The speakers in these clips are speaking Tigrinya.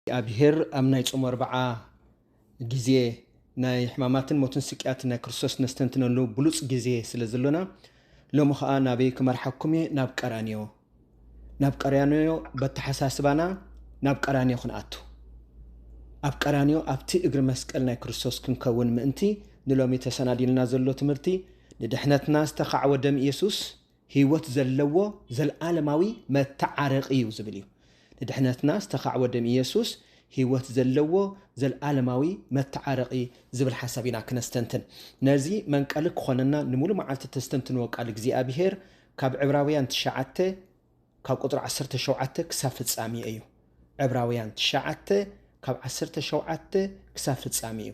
ኣብሄር ኣብ ናይ ጾም 40 ግዜ ናይ ሕማማትን ሞትን ስቅያትን ናይ ክርስቶስ ነስተንትነሉ ብሉጽ ግዜ ስለ ዘሎና ሎሚ ከዓ ናበይ ክመርሐኩም ናብ ቀራንዮ በተሓሳስባና ናብ ቀራንዮ ክንኣቱ ኣብ ቀራንዮ ኣብቲ እግሪ መስቀል ናይ ክርስቶስ ክንከውን ምእንቲ ንሎሚ ተሰናዲልና ዘሎ ትምህርቲ ንድሕነትና ዝተኻዕወ ደም ኢየሱስ ህይወት ዘለዎ ዘለዓለማዊ መተዓረቂ እዩ ዝብል እዩ። ንድሕነትና ዝተኻዕወ ደም ኢየሱስ ህይወት ዘለዎ ዘለዓለማዊ መተዓረቂ ዝብል ሓሳብ ኢና ክነስተንትን ነዚ መንቀል ክኾነና ንሙሉእ መዓልቲ ተስተንትንዎ ቃል እግዚኣብሔር ካብ ዕብራውያን 9 ካብ ቁጥሪ 17 ክሳብ ፍጻሜ እዩ። ዕብራውያን 9 ካብ 17 ክሳብ ፍጻሜ እዩ።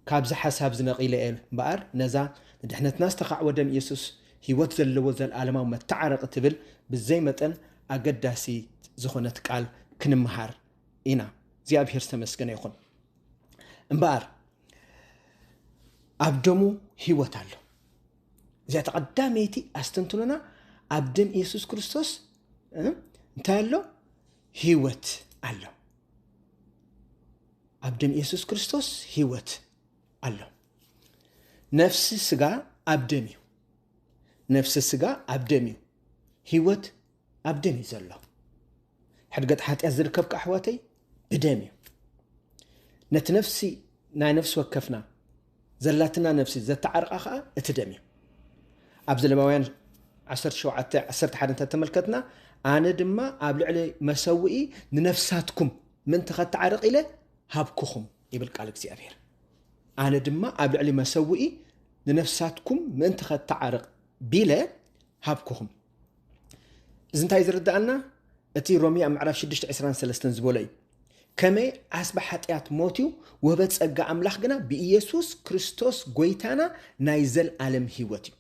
ካብዚ ሓሳብ ዝነቒለ እምበኣር ነዛ ንድሕነትና ዝተኻዕወ ደም ኢየሱስ ህይወት ዘለዎ ዘለዓለማዊ መተዓረቂ ትብል ብዘይ መጠን ኣገዳሲ ዝኾነት ቃል ክንምሃር ኢና። እግዚኣብሔር ዝተመስገነ ይኹን እምበኣር ኣብ ደሙ ህይወት ኣሎ። እዚኣ ተቐዳመይቲ ኣስተንትኖና ኣብ ደም ኢየሱስ ክርስቶስ እንታይ ኣሎ? ህይወት ኣሎ። ኣብ ደም ኢየሱስ ክርስቶስ ህይወት ኣሎ። ነፍሲ ስጋ ኣብ ደም እዩ። ነፍሲ ስጋ ኣብ ደም እዩ። ህይወት ኣብ ደም እዩ ዘሎ። ሕድገት ሓጢአት ዝርከብ ኣሕዋተይ ብደም እዩ። ነቲ ነፍሲ ናይ ነፍሲ ወከፍና ዘላትና ነፍሲ ዘተዓርቃ ከዓ እቲ ደም እዩ። ኣብ ዘለማውያን 17:11 ተመልከትና ኣነ ድማ ኣብ ልዕሊ መሰውኢ ንነፍሳትኩም ምንቲ ከተዓርቕ ኢለ ሃብኩኹም ይብል ቃል እግዚኣብሔር። ኣነ ድማ ኣብ ልዕሊ መሰውኢ ንነፍሳትኩም ምንቲ ከተዓርቕ ቢለ ሃብኩኹም። እዚ እንታይ ዝርዳእና? እቲ ሮሚ ኣብ ምዕራፍ 6:23 ዝበሎ እዩ ከመይ ዓስባ ሓጢአት ሞትዩ ወህበት ጸጋ ኣምላኽ ግና ብኢየሱስ ክርስቶስ ጎይታና ናይ ዘለዓለም ህይወት እዩ።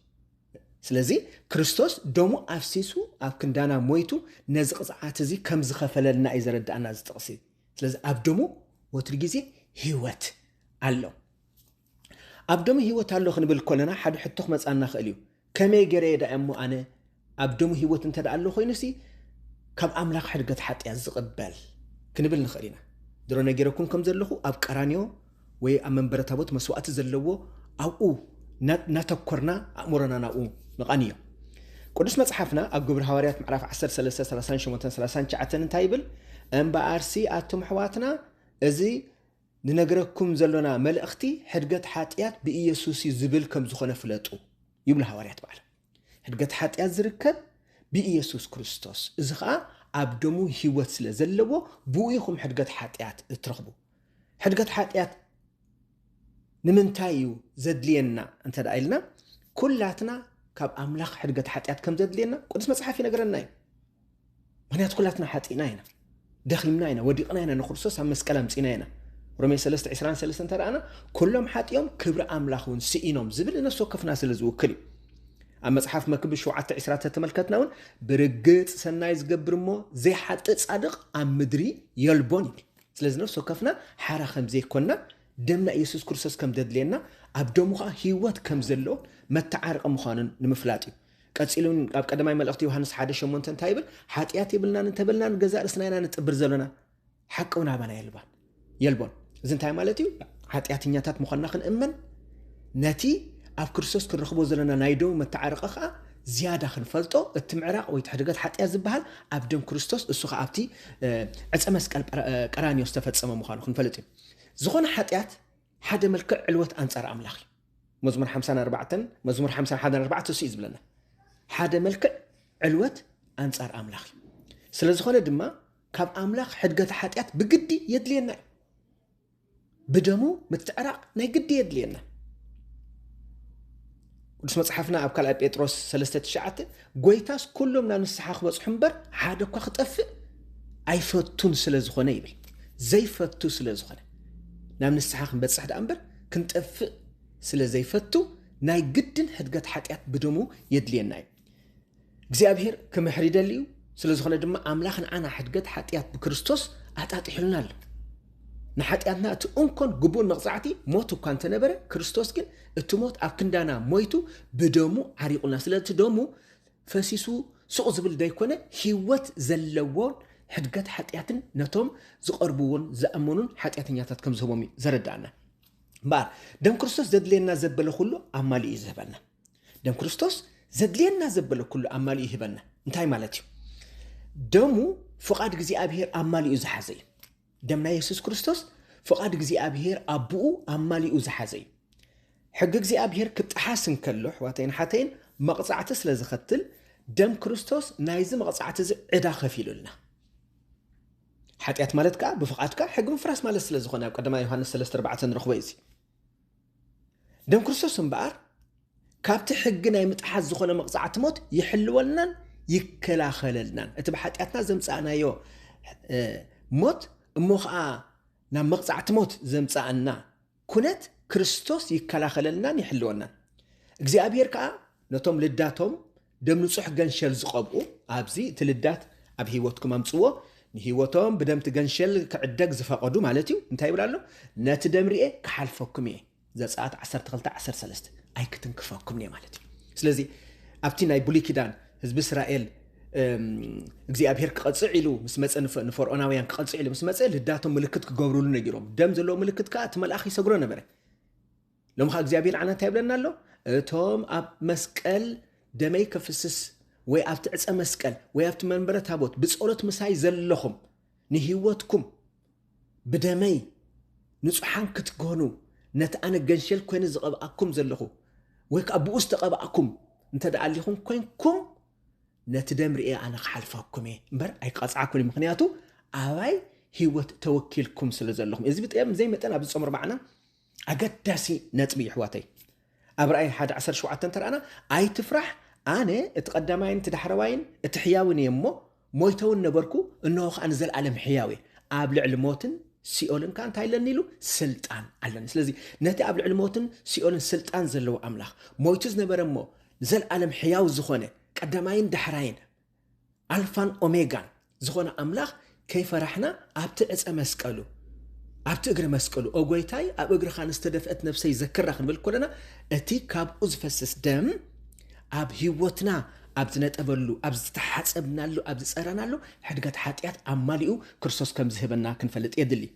ስለዚ ክርስቶስ ደሙ ኣፍሲሱ ኣብ ክንዳና ሞይቱ ነዚ ቅፅዓት እዚ ከም ዝኸፈለልና እዩ ዘረዳእና ዝጥቕሲ። ስለዚ ኣብ ደሙ ወትሪ ግዜ ህይወት ኣሎ። ኣብ ደሙ ህይወት ኣሎ ክንብል ከለና ሓደ ሕቶ ክመፃና ክእል እዩ። ከመይ ገይረ ዳ እሞ ኣነ ኣብ ደሙ ህይወት እንተ ዳ ኣሎ ኮይኑሲ ካብ ኣምላኽ ሕድገት ሓጢአት ዝቕበል ክንብል ንኽእል ኢና። ድሮ ነገረኩም ከም ዘለኹ ኣብ ቀራንዮ ወይ ኣብ መንበረ ታቦት መስዋዕቲ ዘለዎ ኣብኡ ናተኮርና ኣእምሮና ናብኡ ንቐን እዮም። ቅዱስ መፅሓፍና ኣብ ግብሪ ሃዋርያት ምዕራፍ 13:38-39 እንታይ ይብል? እምበኣርሲ ኣቶም ኣሕዋትና እዚ ንነገረኩም ዘሎና መልእኽቲ ሕድገት ሓጢአት ብኢየሱስ ዝብል ከም ዝኾነ ፍለጡ ይብሉ ሃዋርያት በዓል። ሕድገት ሓጢአት ዝርከብ ብኢየሱስ ክርስቶስ፣ እዚ ከዓ ኣብ ደሙ ህይወት ስለ ዘለዎ ብኡ ኢኹም ሕድገት ሓጢአት እትረኽቡ። ሕድገት ሓጢአት ንምንታይ እዩ ዘድልየና እንተ ዳ ኢልና ኩላትና ካብ ኣምላኽ ሕድገት ሓጢአት ከም ዘድልየና ቅዱስ መፅሓፍ ይነገረና እዩ። ምክንያቱ ኩላትና ሓጢና ኢና፣ ደኺምና ኢና፣ ወዲቕና ኢና፣ ንክርስቶስ ኣብ መስቀል ኣምፂና ኢና። ሮሜ 3:23 እንተረኣና ኩሎም ሓጢኦም ክብሪ ኣምላኽ እውን ስኢኖም ዝብል ነፍሲ ወከፍና ስለ ዝውክል እዩ። ኣብ መጽሓፍ መክብብ 7:20 ተመልከትና እውን ብርግጽ ሰናይ ዝገብር እሞ ዘይሓጥእ ጻድቕ ኣብ ምድሪ የልቦን ይብል። ስለዚ ነፍሲ ወከፍና ሓራ ከም ዘይኮንና ደምና ኢየሱስ ክርስቶስ ከም ዘድልየና ኣብ ደሙ ከዓ ህይወት ከም ዘለዎ መተዓረቂ ምዃኑን ንምፍላጥ እዩ። ቀፂሉን ኣብ ቀዳማይ መልእኽቲ ዮሃንስ 1:8 እንታይ ይብል? ሓጢአት የብልናን እንተበልናን ገዛ ርእስና ኢና ንጥብር ዘለና ሓቂ እውን ኣባና የልቦን። እዚ እንታይ ማለት እዩ? ሓጢአተኛታት ምዃንና ክንእመን ነቲ ኣብ ክርስቶስ ክንረኽቦ ዘለና ናይ ደሙ መተዓረቂ ከዓ ዝያዳ ክንፈልጦ እቲ ምዕራቕ ወይ ሕድገት ሓጢአት ዝበሃል ኣብ ደም ክርስቶስ እሱ ከዓ ኣብቲ ዕፀ መስቀል ቀራንዮ ዝተፈፀመ ምዃኑ ክንፈልጥ እዩ። ዝኾነ ሓጢአት ሓደ መልክዕ ዕልወት ኣንጻር ኣምላኽ እዩ። መዝሙር 51:4 እሱ እዩ ዝብለና ሓደ መልክዕ ዕልወት ኣንጻር ኣምላኽ እዩ። ስለ ዝኾነ ድማ ካብ ኣምላኽ ሕድገት ሓጢአት ብግዲ የድልየና እዩ። ብደሙ ምትዕራቕ ናይ ግዲ የድልየና። ቅዱስ መጽሓፍና ኣብ ካልኣይ ጴጥሮስ 3:9 ጎይታስ ኩሎም ናብ ንስሓ ክበፅሑ እምበር ሓደ እኳ ክጠፍእ ኣይፈቱን ስለ ዝኾነ ይብል። ዘይፈቱ ስለ ዝኾነ ናብ ንስሓ ክንበፅሕ ዳ እምበር ክንጠፍእ ስለ ዘይፈቱ ናይ ግድን ሕድገት ሓጢአት ብደሙ የድልየና እዩ። እግዚኣብሔር ክምሕር ይደሊ እዩ። ስለ ዝኾነ ድማ ኣምላኽ ንዓና ሕድገት ሓጢአት ብክርስቶስ ኣጣጢሑልና ኣሎ። ንሓጢአትና እቲ እንኮን ግቡእን መቕፃዕቲ ሞት እኳ እንተነበረ ክርስቶስ ግን እቲ ሞት ኣብ ክንዳና ሞይቱ ብደሙ ዓሪቁልና። ስለቲ ደሙ ፈሲሱ ስቕ ዝብል ደይኮነ ህይወት ዘለዎን حدقت حتياتن نتوم زقربون زأمنون حتياتنياتات كم زهمومي زردانا بار دم كريستوس زدلينا زبله كله أمالي يذهبنا دم كريستوس زدلينا زبله كله أمالي يهبنا انتهي مالتي دمو فقاد غزي أبهير أمالي يزحزي دمنا يسوس كريستوس فقاد غزي أبهير أبوه أمالي يزحزي حق غزي أبهير كتحاسن كله حواتين حاتين مقصعتس لزختل دم كريستوس نايز مقصعتس عدا خفيلو لنا حتيات مالتك بفقادك حق مفراس مالت سلازخونه قدما يوحنس 3:4 نرخبو يزي دم كريستوس امبار كابتي حق ناي متحاز زخونه مقصعت موت يحلولنا يكلاخللنا ات بحاتياتنا زمصانايو موت امخا نا مقصعت موت زمصانا كنت كريستوس يكلاخللنا يحلولنا እግዚአብሔር ካ ነቶም ልዳቶም ደም ንጹህ ገንሸል ዝቀብኡ ኣብዚ ትልዳት ኣብ ህይወትኩም ኣምጽዎ ንህይወቶም ብደም ትገንሸል ክዕደግ ዝፈቀዱ ማለት እዩ እንታይ ይብላሉ ነቲ ደምሪኤ ክሓልፈኩም እየ ዘጻት 12:13 ኣይክትንክፈኩም እየ ማለት እዩ ስለዚ ኣብቲ ናይ ብሉይ ኪዳን ህዝቢ እስራኤል እግዚአብሔር ክቀጽዕ ኢሉ ምስ መጸን ፈርዖናውያን ክቀጽዕ ኢሉ ምስ መጸ ልዳቶም ምልክት ክገብሩሉ ነጊሮም ደም ዘሎ ምልክት ካ ትመላኺ ሰግሮ ነበረ لما እግዚአብሔር ዓና ታይብለና ኣሎ እቶም ኣብ መስቀል ደመይ ከፍስስ ወይ ኣብቲ ዕፀ መስቀል ወይ ኣብቲ መንበረ ታቦት ብጸሎት ምሳይ ዘለኹም ንህይወትኩም ብደመይ ንጹሓን ክትኮኑ ነቲ ኣነ ገንሸል ኮይኑ ዝቐብኣኩም ዘለኹ ወይ ከብኡስ ተቐብኣኩም እንተደኣሊኹም ኮይንኩም ነቲ ደምሪኤ ኣነ ክሓልፈኩም እየ እምበር ኣይቀጽዓኩም ምክንያቱ ኣባይ ህይወት ተወኪልኩም ስለ ዘለኹም እዚ ብጥያም ዘይ መጠን ኣብ ጾም 40 أقداسي نتبي حواتي أبرأي حد 17 ترى أنا أي تفرح أنا اتقدمين تدحروين اتحياوين يمو مويتون نبركو إنه أنزل علم حياوي قبل الموتن سيولن كان تايلن نيلو سلطان علن سلازي نتي قبل الموتن سيولن سلطان زلو أملاخ مويتز نبرمو زل علم حياو زخونه قدمين دحراين ألفان أوميغان زخونه أملاخ كيف رحنا أبتعز أمسكالو أبت أجر مسكلو أقويتاي أجر خان استدفأت نفسي ذكرنا خن بالكلنا أتي كاب أزفسس دم أب هيوتنا أبزنت أبلو أبز تحسبنا له أبز سأرنا له حدقت حاتيات أماليو كرسوس كم ذهبنا كنفلت يدلي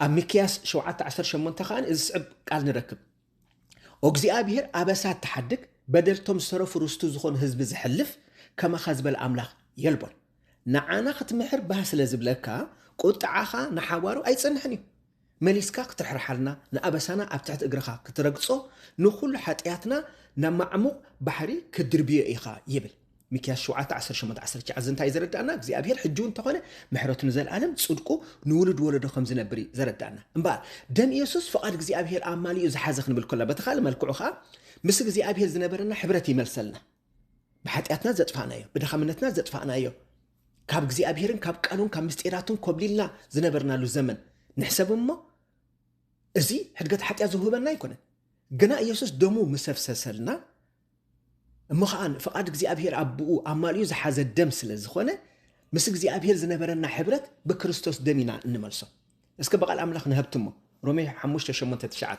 أميكياس شوعات 10 شمون تخان إذا صعب قال نركب أجزي أبير أبسات تحدك بدل توم صرف رستو زخون هزب زحلف كما خزب الأملاخ يلبر نعانا ختمحر بهس لزبلكا قلت عاخا نحوارو أي تصنحني مليسكا كترحر حالنا نأبسانا أبتعت إقرخا كترقصو نخل حاتياتنا نمعمو بحري كدربية إيخا يبل مكياس شوعات 10 شمد 10 عزنتا يزردانا زي أبير حجون تقونا محروت نزال عالم تصدقو نولد ولدو 5 نبري زردانا انبار دم يسوس فقالك زي أبير أعمالي إذا حازخن بالكلا بتخال مالكوخا مسك زي أبير زنبرنا حبرتي ملسلنا بحاتياتنا زدفعنايو بدخمنتنا زدفعنايو كاب غزي أبيرن كاب قانون كاب مستيراتون كوبليلنا زنبرنا له زمن نحسب ما ازي حدقت حتى زهوبنا يكون جنا يسوس دمو مسفسسلنا مخان فقاد غزي أبير أبو أماليو زحاز الدم سلازخونه مس غزي أبير زنبرنا حبرت بكريستوس دمينا نملسو اسك بقى الأملاخ نهبتمو رومي 5:8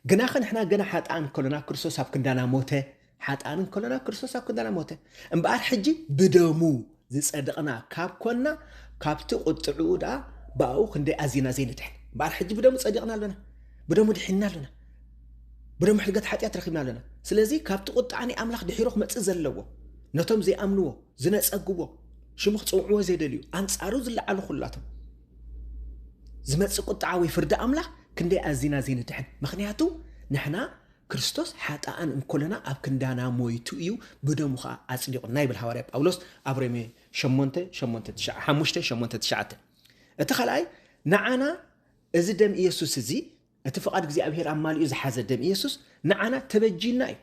جنا خن احنا جنا حاتان كلنا كريستوس هاب كندانا موته حاتان كلنا كريستوس هاب كندانا موته امبار حجي بدمو زي صدقنا كاب كنا كابت قطعودا باو خندي ازينا زينتح بار حجي بدمو صدقنا لنا بدمو دحنا لنا بدمو حلقت حاتيات رخيبنا لنا سلازي كابت قطعني املاخ دحيروخ مص زلوا نتوم زي امنو زنصقبو شمخ صوعو زيدليو انصارو زلعلو خلاتهم زمص قطعاوي فرد املاخ كندي ازينا زينتح مخنياتو نحنا كريستوس حاتان انكلنا اب كندانا مويتو يو بدمخا اصدقنا يبل حواري باولوس ابرمي شمونته اتخلاي نعانا از دم يسوس زي اتفقاد غزي ابير امال از حاز دم يسوس نعانا تبجينا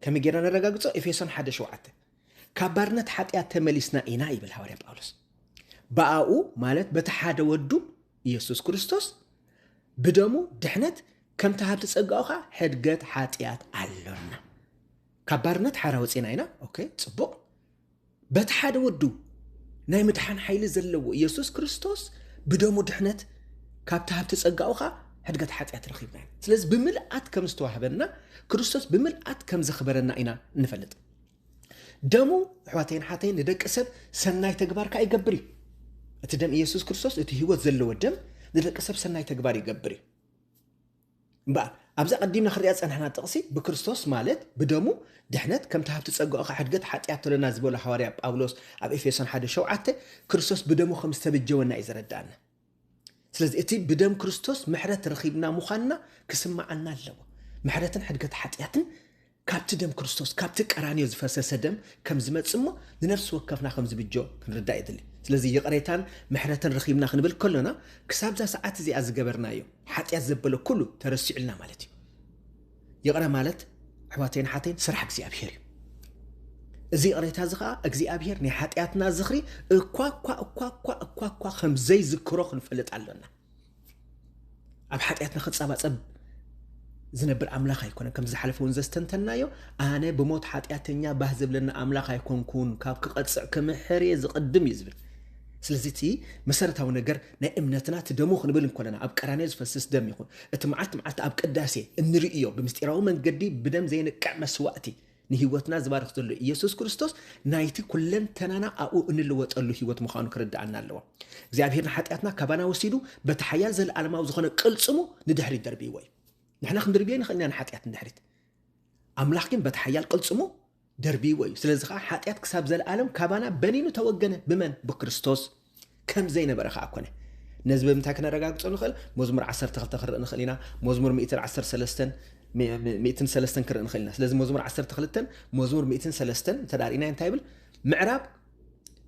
كم جيرنا نرغاغصو افيسون 1:7 كبارنت حاتيات تمليسنا اينا يبل حواري باولوس باو مالت بتحاده ودو يسوس كريستوس بدمو دحنت كم تهاب تصقاوخا حدقت حاتيات علونا كبارنت حراوصينا اينا اوكي صبق بتحاده ودو ناي مدحان حيل زلو يسوس كريستوس بدمو دحنت كاب تهاب تصقاوخا حدقت حاتيات رخيبنا سلاز بملئات كم استوهبنا كريستوس بملئات كم زخبرنا اينا نفلط دمو حواتين حاتين ندك أسب سناي تجبار كأي جبري أتدم يسوع كريستوس هو زلوا الدم ندك أسب سناي تجبار يجبري بقى أبزق قديمنا خريات أن إحنا تقصي بكريستوس مالت بدمو دحنت كم تهاب تتسقى حد قد حتى يعطوا لنا زبولة حواري باولوس أب إفيسون حدا شوعته كريستوس بدمو 5 بالجونا إذا ردانا سلازي إتي بدم كريستوس محرة رخيبنا مخنا كسمع عنا اللو محرة حد قد حتياتن كابت دم كريستوس كابت كرانيو زفاسس دم كم زمت سمو لنفس وقفنا 5 بالجو كنردا يدلي سلازي يقريتان محرة رخيبنا خنبل كلنا كساب ذا ساعات زي أزجبرنا يو حتى يزبله كله ترسع لنا مالتي يقرأ مالت حواتين حاتين سرح أجزي أبير زي قريتها زغا أجزي أبير ني حاتياتنا زخري كوا خمزي ذكروخ نفلت علينا أب حاتياتنا خد صابات أب زنبر أملاخ يكون كم زحلفون زستنتنا يو أنا بموت حاتياتنا بهزب لنا أملاخ يكون كون كاب كقدس كمحري زقدم يزبل سلازيتي مسارتها ونجر نأمنتنا تدموخ نبلن كلنا أب كرانيز فسس دم يكون اتمعت أب قداسي النرئيو بمستيراو من قدي بدم زين كعمس وقتي نهيوتنا زبارخ تلو يسوس كريستوس نايتي كلن تنانا أو إن اللي وتقلو هيوت مخانو كرد عنا اللوا زي عبيرنا حتياتنا كبانا وسيدو بتحيال زي العالم وزخنا قل سمو ندحري الدربي وي نحنا خندربيين خلينا نحتيات ندحريت أملاحكين بتحيال قل سمو دربي وي سلازخا حتيات كساب زي العالم كبانا بنينو توجنا بمن بكريستوس كم زين برخا أكونه نزب متاكنا رجاء تصلوا خل مزمور 10 تخرج نخلينا مزمور 110 سلستن 200 سلستن كرن نخلينا لازم مزمور 10 تخلتن مزمور 200 سلستن تدارينا انتايبل معراب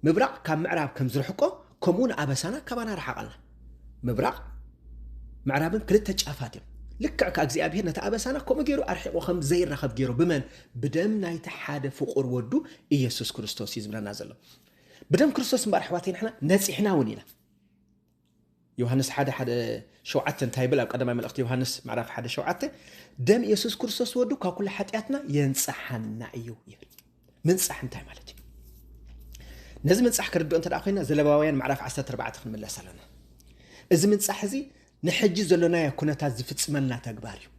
مبرق كم معراب كم زرحقو كمون أبسانا كبانا رح قلنا مبرق معرابن كلت تجافاتهم لك كأجزاء أبيه نتأبسانا كم جيرو أرحق وخم زي رخب جيرو بمن بدم نايت حدا فقر ودو يسوع كريستوس يزمنا نازله بدم كريستوس مبارح حواتين إحنا نزحنا ونينا يوحنس حدا شوعته تايبل أو قدم من الأخت يوحنس معرف حدا شوعته دم يسوع كريستوس ودو ككل حياتنا ينصحنا أيوه من صح انتهى مالتي نزم من صح كردو أنت أخينا زلباويان معرف 14 خن من لسالنا إذا من صح زي نحجي زلنا يكون تزفت سمنا تجباريو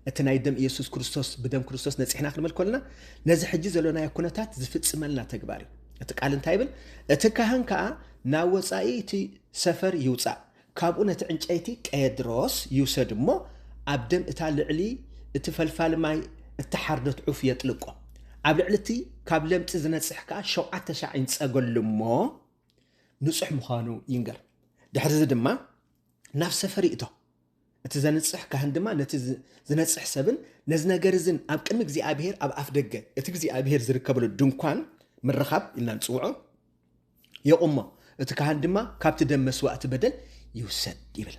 اتناي دم يسوع كريستوس بدم كريستوس نزحنا خن ملكلنا نزح حجي زلنا يكون تزفت سمنا تجباريو اتقال انتايبل اتكهن كا ناوصايتي سفر يوصا كابونه تعنጨይቲ قيدروس يوسد مو ابدم اتا لعلي اتفلفال ماي اتحردت عف يطلقو اب لعلتي كاب لمط زنصح كا 7 شعين صقلمو نصح مخانو ينجر دحر دما ناف سفر يتو اتزنصح كهن دما نت زنصح سبن نز نغرزن اب قدم እግዚአብሔር اب اف دغ ات እግዚአብሔር ዝርከበሉ ድንኳን مرخب إلنا نسوعه يقوم اتكهن دما كابت دم مسوات بدل يوسد يبل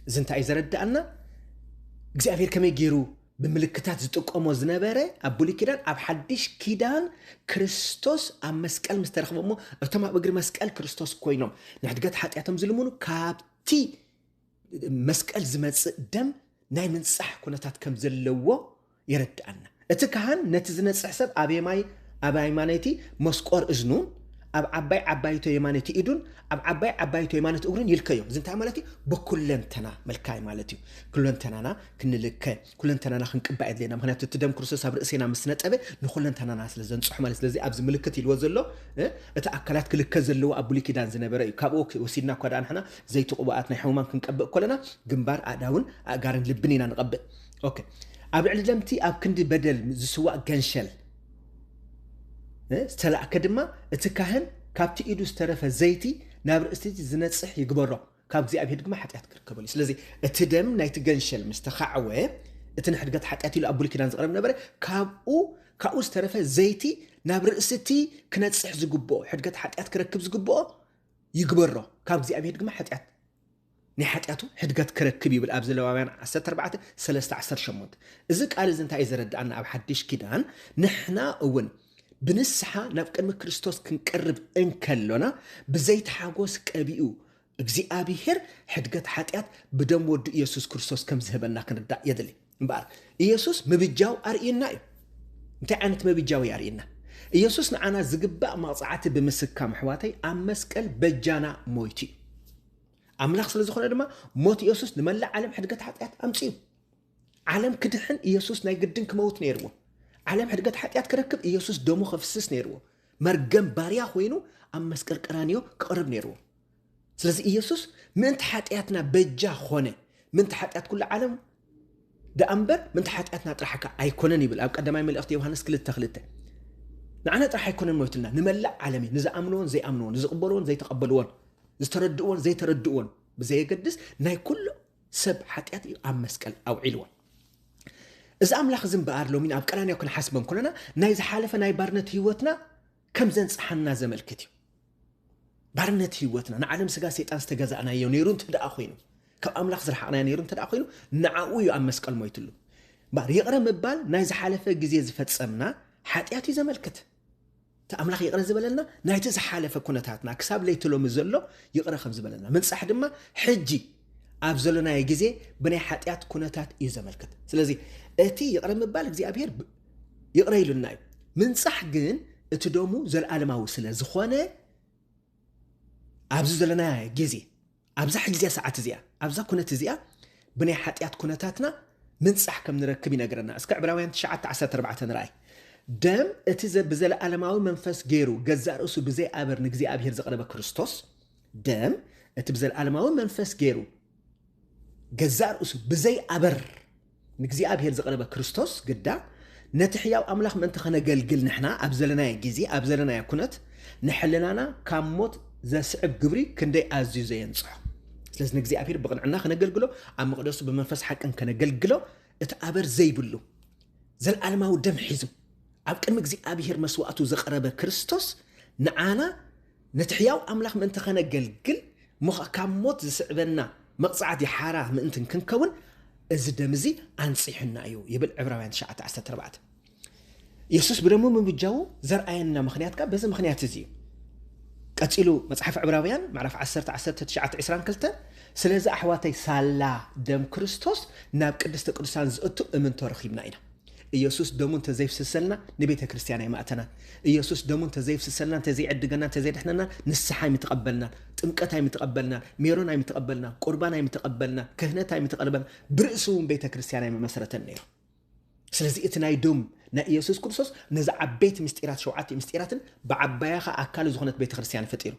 زنت ايزرد أنا እግዚአብሔር كم يجيرو بملكتات زتقومو زنبره ابولي كيدان اب حدش كيدان كريستوس ام مسقل مسترخبمو اتما بغير مسقل كريستوس كوينوم نحدقت حطياتهم زلمونو كابتي مسقل زمص دم ناي منصح كونتات كم زلوو يردأنا اتكهن نتزنصح حساب ابي ماي أباي مانيتي مسقور إزنون أب عبايتو يمانيتي إدون أب عبايتو يمانيتي أورين يلكيو زين تعملتي بكلن تنا ملكاي مالتيو كلن تنانا كنلكاي كلن تنانا خنقبعد لينا مخنيات تدم كرسوس برئسينا مسنت أبي نخلن تنانا سلازن صح مالس لازي أبز ملكتي الوزلو اتا أكلات كلك زلو أبولي كيدان زنبرأي كابوك وسيدنا كودان حنا زي تقبعاتنا حومان كنقبق كلنا جنبار أداون أقارن لبنينا نقبق أوكي أب علمتي أب كندي بدل زسواء جنشل استلع كدما اتكهن كابتي إيدو استرف زيتي نابر استيتي زنصح يقبره كاب زي أبي دقما حتى يتكركبولي سلازي اتدم نايت جنشل مستخعوه اتنحد قد حتى يلو أبولي كدان زغرم نبره كابو استرف زيتي نابر استي كنتصح زقبو حد قد حتى يتكركب زقبو يقبره كاب زي أبي دقما حتى ني حتياتو حد قد كركبي بالابز لوابان 14 13 شمونت اذا قال زنتا يزرد أنا أب حدش كدان نحنا اون بنسحة نبقى كريستوس كنقرب انكلنا بزيت حاجوس قبيو እግዚአብሔር حدقت حاتيات بدم ود يسوع كريستوس كم زهبنا كندا يدلي امبار يسوع مبجاو ارينا انت عانت مبجاو يارينا يسوع نعنا زغبا مقصعات بمسكام حواتي ام مسقل بجانا مويتي املاخ سلازخونه دما موت يسوع نملع عالم حدقت حاتيات امصيو عالم كدحن يسوع ناي قدن كموت نيرو ዓለም ሕድገት ሓጢኣት ክረክብ ኢየሱስ ደሙ ከፍስስ ነይርዎ መርገም ባርያ ኮይኑ ኣብ መስቀል ቀራንዮ ክቕርብ ነይርዎ ስለዚ ኢየሱስ ምንት ሓጢኣትና በጃ ኾነ ምንት ሓጢኣት ኩሉ ዓለም ደኣምበር ምንት ሓጢኣትና ጥራሕካ ኣይኮነን ይብል ኣብ ቀዳማይ መልእኽቲ ዮሃንስ 2:2 ንዓና ጥራሕ ኣይኮነን ሞይትልና ንመላእ ዓለም ንዝኣምንዎን ዘይኣምንዎን ዝቕበልዎን ዘይተቐበልዎን ዝተረድእዎን ዘይተረድእዎን ብዘየገድስ ናይ ኩሉ ሰብ ሓጢኣት ኣብ መስቀል ኣውዒልዎን እዚ ኣምላኽ ዝምበኣር ሎሚ ኣብ ቀራንዮ ክንሓስበን ኮለና ናይ ዝሓለፈ ናይ ባርነት ህይወትና ከም ዘንጽሐና ዘመልክት እዩ ባርነት ህይወትና ንዓለም ስጋ ሰይጣን ዝተገዛእናዮ ነይሩ እንትደኣ ኮይኑ ካብ ኣምላኽ ዝረሓቕናዮ ነይሩ እንትደኣ ኮይኑ ንዓኡ እዩ ኣብ መስቀል ሞይትሉ ባር ይቕረ ምባል ናይ ዝሓለፈ ግዜ ዝፈጸምና ሓጢኣት እዩ ዘመልክት ኣምላኽ ይቕረ ዝበለና ናይቲ ዝሓለፈ ኩነታትና ክሳብ ለይትሎሚ ዘሎ ይቕረ ከም ዝበለና ምንጻሕ ድማ ሕጂ ኣብ ዘለናዮ ግዜ ብናይ ሓጢኣት ኩነታት እዩ ዘመልክት ስለዚ እቲ ይቕረ ምባል እግዚኣብሔር ይቕረ ኢሉና እዩ ምንጻሕ ግን እቲ ደሙ ዘለዓለማዊ ስለ ዝኾነ ኣብዚ ዘለናዮ ግዜ ኣብዛ ሕጂ ሰዓት እዚኣ ኣብዛ ኩነት እዚኣ ብናይ ሓጢኣት ኩነታትና ምንጻሕ ከም ንረክብ ይነግረና እስከ ዕብራውያን 9:14 ንርኣይ ደም እቲ ብዘለዓለማዊ መንፈስ ገይሩ ገዛእ ርእሱ ብዘይ ኣበር ንእግዚኣብሔር ዘቕረበ ክርስቶስ ደም እቲ ብዘለዓለማዊ መንፈስ ገይሩ ገዛእ ርእሱ ብዘይ ኣበር ንእግዚኣብሔር ዘቕረበ ክርስቶስ ግዳ ነቲ ሕያው ኣምላኽ ምእንቲ ኸነገልግል ንሕና ኣብ ዘለናዮ ግዜ ኣብ ዘለናዮ ኩነት ንሕልናና ካብ ሞት ዘስዕብ ግብሪ ክንደይ ኣዝዩ ዘየንጽሖ ስለዚ ንእግዚኣብሔር ብቕንዕና ኸነገልግሎ ኣብ መቕደሱ ብመንፈስ ሓቅን ከነገልግሎ እቲ ኣበር ዘይብሉ ዘለዓለማዊ ደም ሒዙ ኣብ ቅድሚ እግዚኣብሔር መስዋዕቱ ዘቕረበ ክርስቶስ ንዓና ነቲ ሕያው ኣምላኽ ምእንቲ ኸነገልግል ካብ ሞት ዝስዕበና መቕጻዕቲ ሓራ ምእንትን ክንከውን እዚ ደም እዚ ኣንጺሕና እዩ ይብል ዕብራውያን 9:14 ኢየሱስ ብደሙ ምብጃው ዘርአየና ምኽንያት በዚ ምኽንያት እዚ ቀፂሉ መጽሓፍ ዕብራውያን ምዕራፍ 10:19-22 ስለዚ ኣሕዋተይ ሳላ ደም ክርስቶስ ናብ ቅድስተ ቅዱሳን ዝእቱ እምንቶ ረኺብና ኢና ኢየሱስ ደሙ እንተዘይፍስሰልና ንቤተ ክርስቲያን ኣይማእተና ኢየሱስ ደሙ እንተዘይፍስሰልና እንተዘይዕድገና እንተዘይድሕነና ንስሓ ኣይምትቐበልና ጥምቀት ኣይምትቐበልና ሜሮን ኣይምትቐበልና ቁርባን ኣይምትቐበልና ክህነት ኣይምትቐበልና ብርእሱ እውን ቤተ ክርስቲያን ኣይመሰረተን ነይሩ ስለዚ እቲ ናይ ደም ናይ ኢየሱስ ክርስቶስ ነዚ ዓበይቲ ምስጢራት 7 ምስጢራትን ብዓባያኻ ኣካል ዝኾነት ቤተ ክርስቲያን ፈጢሩ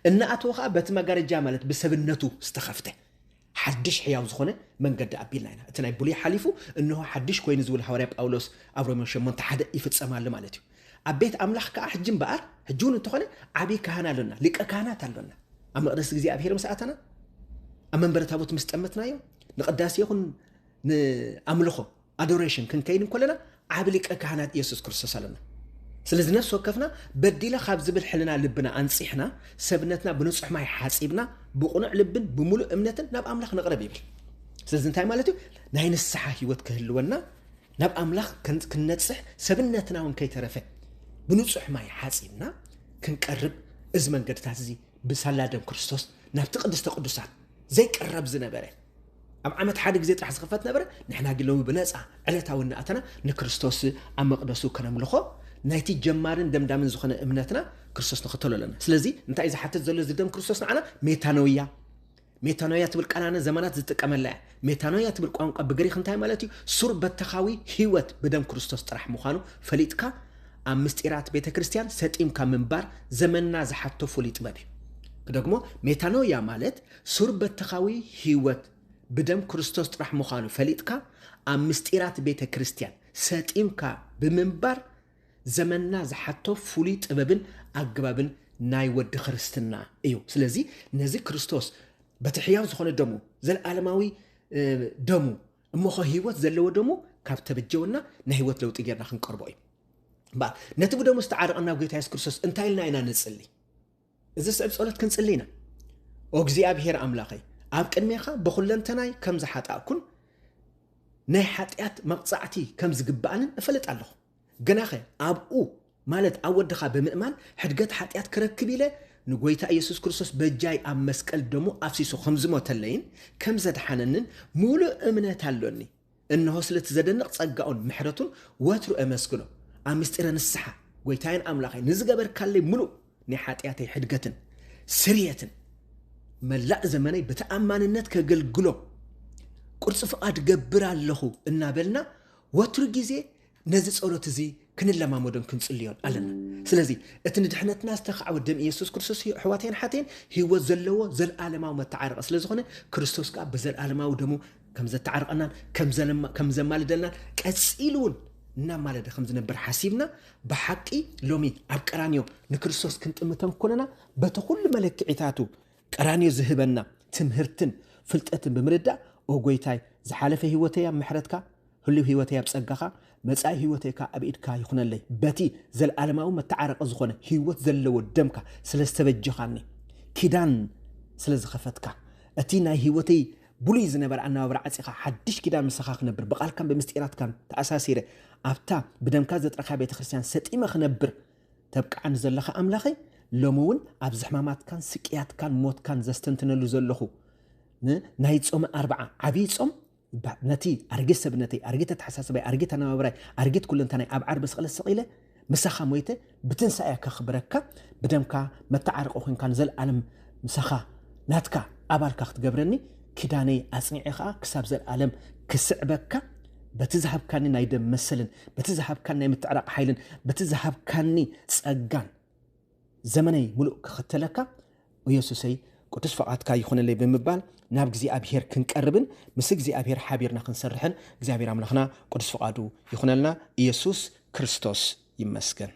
እናኣተወ ከዓ በቲ መጋረጃ ማለት ብሰብነቱ ዝተኸፍተ ሓድሽ ሕያው ዝኾነ መንገዲ ኣቢልና ኢና እቲ ናይ ብሉይ ሓሊፉ እንሆ ሓድሽ ኮይኑ ዝብል ሐዋርያ ጳውሎስ ኣብ ሮሜ 8:1 ይፍጸማሉ ማለት እዩ ኣብ ቤት ኣምላኽ ከዓ ሕጂ እምበኣር ሕጂ እውን እንተኾነ ዓብይ ካህን ኣለና ሊቀ ካህናት ኣለና ኣብ መቕደስ እግዚኣብሔር ምስኣተና ኣብ መንበረ ታቦት ምስ ጠመትናዮ ንቅዳሴ ይኹን ንኣምልኾ ኣዶሬሽን ክንከይድ እንከለና ዓብ ሊቀ ካህናት ኢየሱስ ክርስቶስ ኣለና ስለዚ ነፍሲ ወከፍና በዲለ ካብ ዝብል ሕልና ልብና ኣንጺሕና ሰብነትና ብንጹሕ ማይ ሓጺብና ብቑኑዕ ልብን ብሙሉእ እምነትን ናብ ኣምላኽ ነቕረብ ይብል ስለዚ እንታይ ማለት እዩ ናይ ንስሓ ህይወት ክህልወና ናብ ኣምላኽ ክንነጽሕ ሰብነትና እውን ከይተረፈ ብንጹሕ ማይ ሓጺብና ክንቀርብ እዚ መንገድታት እዚ ብሳላ ደም ክርስቶስ ናብቲ ቅድስተ ቅዱሳን ዘይቀረብ ዝነበረ ኣብ ዓመት ሓደ ግዜ ጥራሕ ዝኽፈት ነበረ ንሕና ግን ሎሚ ብነፃ ዕለታዊ እናኣተና ንክርስቶስ ኣብ መቕደሱ ከነምልኾ ናይቲ ጀማርን ደምዳምን ዝኾነ እምነትና ክርስቶስ ንኽተሎ ኣለና ስለዚ እንታይ ዝሓትት ዘሎ እዚ ደም ክርስቶስ ንዓና ሜታኖያ ትብል ቃላነ ዘመናት ዝጥቀመላ ሜታኖያ ትብል ቋንቋ ብግሪክ እንታይ ማለት እዩ ሱር በተኻዊ ህይወት ብደም ክርስቶስ ጥራሕ ምዃኑ ፈሊጥካ ኣብ ምስጢራት ቤተ ክርስቲያን ሰጢምካ ምንባር ዘመንና ዝሓቶ ፍሉይ ጥበብ እዩ ደግሞ ሜታኖያ ማለት ሱር በተኻዊ ህይወት ብደም ክርስቶስ ጥራሕ ምዃኑ ፈሊጥካ ኣብ ምስጢራት ቤተ ክርስቲያን ሰጢምካ ብምንባር ዘመንና ዝሓቶ ፍሉይ ጥበብን ኣገባብን ናይ ወዲ ክርስትና እዩ ስለዚ ነዚ ክርስቶስ በቲ ሕያው ዝኾነ ደሙ ዘለዓለማዊ ደሙ እሞኸ ህይወት ዘለዎ ደሙ ካብ ተበጀወና ናይ ህይወት ለውጢ ጌርና ክንቀርቦ እዩ ነቲ ብደሙ ዝተዓረቐና ጌታ ኢየሱስ ክርስቶስ እንታይ ኢልና ኢና ንጽሊ እዚ ስዕብ ጸሎት ክንጽሊ ኢና ኦ እግዚኣብሔር ኣምላኸይ ኣብ ቅድሜኻ ብኹለንተናይ ከም ዝሓጣእኩን ናይ ሓጢኣት መቕጻዕቲ ከም ዝግባአንን እፈልጥ ኣለኹ ገናኸ ኣብኡ ማለት ኣብ ወድኻ ብምእማን ሕድገት ሓጢኣት ክረክብ ኢለ ንጎይታ ኢየሱስ ክርስቶስ በጃይ ኣብ መስቀል ደሙ ኣፍሲሱ ከም ዝሞተለይን ከም ዘድሓነንን ሙሉእ እምነት ኣለኒ እንሆ ስለቲ ዘደንቕ ጸጋኡን ምሕረቱን ወትሩ ኣመስግኖ ኣብ ምስጢረ ንስሓ ጎይታይን ኣምላኸይ ንዝገበርካለይ ሙሉእ ናይ ሓጢኣተይ ሕድገትን ስርየትን መላእ ዘመነይ ብተኣማንነት ከገልግሎ ቁርጽ ፍቓድ ገብር ኣለኹ እናበልና ወትሩ ግዜ ነዚ ጸሎት እዚ ክንለማመዶን ክንጽልዮን ኣለና ስለዚ እቲ ንድሕነትና ዝተኻዕወ ደም ኢየሱስ ክርስቶስ ሕዋቴን ሓቴን ህይወት ዘለዎ ዘለዓለማዊ መተዓረቀ ስለ ዝኾነ ክርስቶስ ከዓ ብዘለዓለማዊ ደሙ ከም ዘተዓርቀናን ከም ዘማልደልናን ቀጺሉን እናማለደ ከም ዝነበር ሓሲብና ብሓቂ ሎሚ ኣብ ቀራንዮ ንክርስቶስ ክንጥምተም ኮለና በቲ ኩሉ መለክዒታቱ ቀራንዮ ዝህበና ትምህርትን ፍልጠትን ብምርዳእ ኦ ጎይታይ ዝሓለፈ ህይወተይ ኣብ ምሕረትካ ሁሉ ህይወተይ ኣብ ጸጋኻ መጻኢ ህይወተይካ ኣብ ኢድካ ይኹነለይ በቲ ዘለዓለማዊ መተዓረቀ ዝኾነ ህይወት ዘለዎ ደምካ ስለ ዝተበጀኻኒ ኪዳን ስለ ዝኸፈትካ እቲ ናይ ህይወተይ ብሉይ ዝነበረ ኣነባብራ ዓጺኻ ሓድሽ ኪዳን ምስኻ ክነብር ብቓልካን ብምስጢራትካን ተኣሳሲረ ኣብታ ብደምካ ዘጥረኻ ቤተ ክርስቲያን ሰጢመ ክነብር ተብቃዓኒ ዘለኻ ኣምላኸይ ሎሚ እውን ኣብ ዝሕማማትካን ስቅያትካን ሞትካን ዘስተንትነሉ ዘለኹ ናይ ጾም 40 ዓብይ ጾም ነቲ ኣርጊት ሰብነተይ ኣርጊት ተሓሳስበይ ኣርጊት ኣነባብራይ ኣርጊት ኩለንተናይ ኣብ ዓርቢ ስቕለ ሰቒለ ምሳኻ ሞይተ ብትንሳኤ ከኽብረካ ብደምካ መተዓርቆ ኮንካን ዘለዓለም ምሳኻ ናትካ ኣባልካ ክትገብረኒ ኪዳነይ ኣጽኒዐ ከዓ ክሳብ ዘለዓለም ክስዕበካ በቲ ዝሃብካኒ ናይ ደም መሰልን በቲ ዝሃብካኒ ናይ ምትዕራቕ ሓይልን በቲ ዝሃብካኒ ጸጋን ዘመነይ ሙሉእ ክኽተለካ ኢየሱሰይ ቅዱስ ፈቃድካ ይኹነለይ ብምባል ናብ እግዚኣብሔር ክንቀርብን ምስ እግዚኣብሔር ሓቢርና ክንሰርሕን እግዚኣብሔር ኣምላኽና ቅዱስ ፈቃዱ ይኹነልና ኢየሱስ ክርስቶስ ይመስገን